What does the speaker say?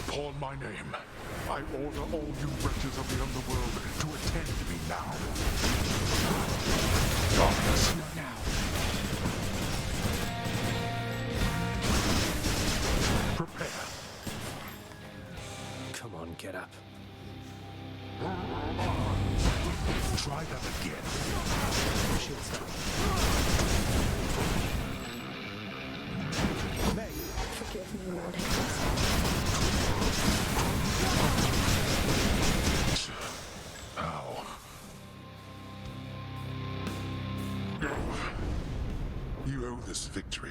Call my name. I order all you wretches of the underworld to attend me now. Darkness. Not now. Prepare. Come on, get up. Try that again. Shield stop. Meg! Forgive me, Lord Higgs. Ow. You owe this victory